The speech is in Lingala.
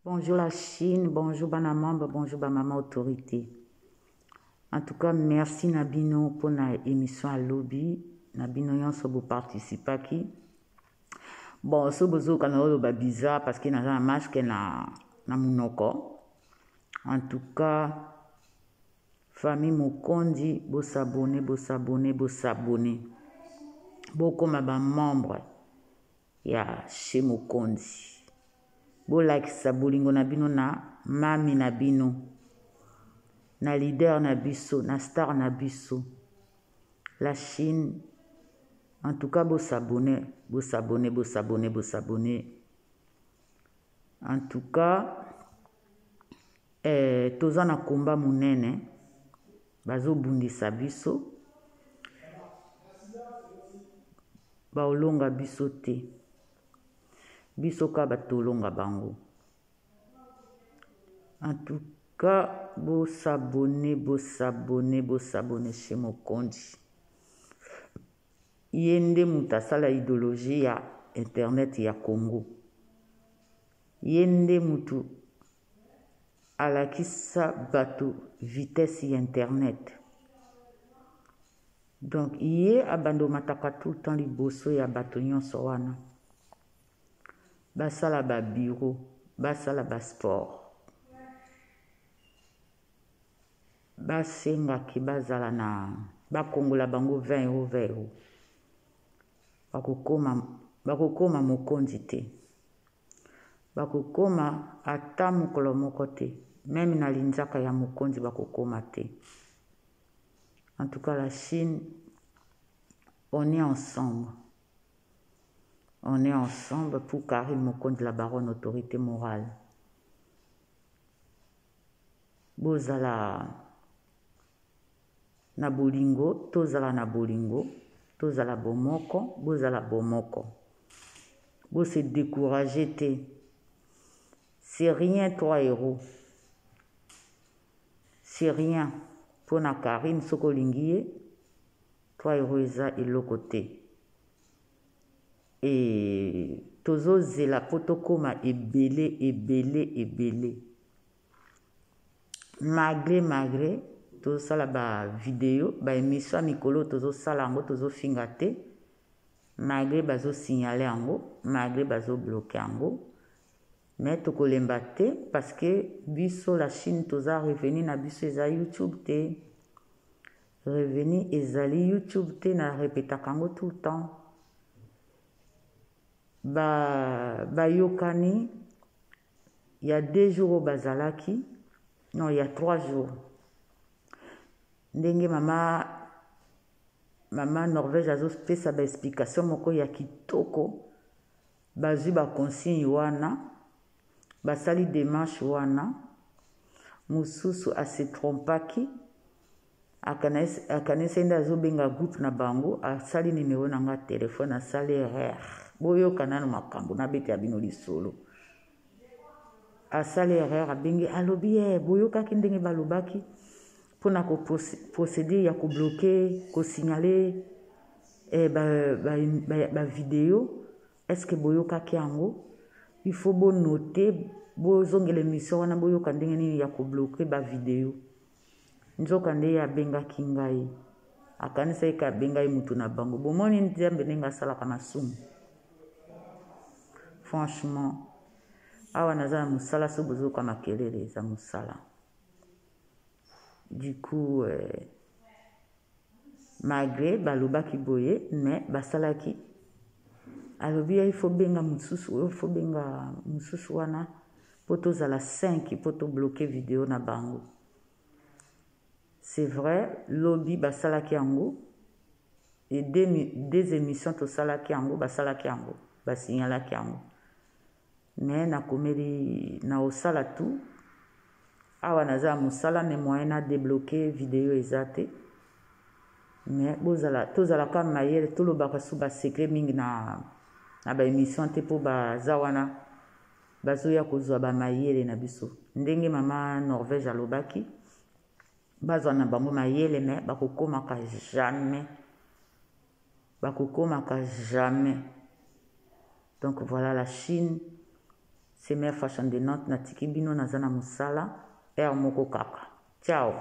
Bonjour la Chine, bonjour bana membre, bonjour ba maman autorité. En tout cas, merci Nabino pour la émission à lobby. Nabino yonso bo participer qui. Bon, so bozo kanalo ba bizarre parce qu'il y a un masque na munoko. En tout cas, famille Mokondi, bo s'abonner, bo s'abonner, bo s'abonner. Bo comme ba membre ya chez Mokondi. Bo like sa bolingo na bino na mami na bino na leader na biso na star na biso la Chine. En tout cas bo s'abonner, bo s'abonner, bo s'abonner, bo s'abonner. En tout cas toza na komba munene bazo bundisa biso ba olonga biso te biso ka batolonga bango. En tout cas, bo s'abonner, bo s'abonner, bo s'abonner chez Mokondi. Yende mutasala idéologie ya internet ya Congo. Yende mutu alakisa bato vitesse ya internet. Donc, yé abando mataka tout le temps liboso ya bato nyonso wana. Basala ba bureau, basala ba sport. Basenga ki bazala na bakongola bango 20 € 20 €. Bakokoma Mokondi te. Bakokoma ata mokolo moko te. Même na linzaka ya Mokondi bakokoma te. En tout cas, la Chine, on est ensemble. On est ensemble pour Karim Mokondi, la baronne autorité morale. Bozala na bolingo, tozala na bolingo, tozala bomoko, bozala bomoko. Bo se décourager te. C'est rien 3 €. C'est rien. Pour na Karim Sokolingie, 3 € eza eloko te. Et tozo zela potokoma ebele. Malgré tozo sala ba vidéo, ba émission mikolo tozo sala ango tozo finga te. Malgré bazo signaler ango, malgré bazo bloquer ango. Mais tokolemba te parce que biso la Chine toza revenu na biso eza YouTube te. Revenu ezali YouTube te na répéta kango tout le temps. Ba yokani, il y a 2 jours au bazalaki. Non, il y a 3 jours. Ndenge mama Norvège azo pesa ba explication moko ya kitoko. Bazwi ba consigne wana. Basali démarche wana. Mususu ase trompaki. Akanese nda azo benga groupe na bango. Asali numéro na nga téléphone. Asali erreur. Boyo kanano makambo. Na bete abino lisolo. Asali erreur abengi alobi boyo kaki ndenge balobaki. Pona ko procéder ya ko bloquer, ko signaler ba vidéo. Est-ce que boyo kaki yango? Il faut bo noter, bo zongele mission wana boyo kandenge nini ya ko bloquer ba vidéo. Nzoka nde ya benga kingai. Akanisa eka benga mutu na bango. Bomoni nzambe nenga sala kana sumu. Franchement, awa naza musala so bozo kama kelele za musala. Du coup, malgré balobaki boye, mais basalaki alobi il faut benga mususu, il faut benga mususu wana poto zala 5 poto bloquer vidéo na bango. C'est vrai, lobby basalaki yango et des émissions to salaki yango basalaki yango, basignalaki yango. Mais na komeli na osala tout. Awa naza musala me moyen na débloquer vidéo ezate. Mais tozala ka mayele tolobaka su ba secret mingi na ba émission te po bazawana bazoya kozwa ba mayele na biso. Ndenge mama Norvège alobaki bazwa na bango mayele mais bakokomaka jamais. Donc voilà la Chine. c'est mère fashion de Nantes, natiki bino nazana musala, moko kaka. Ciao.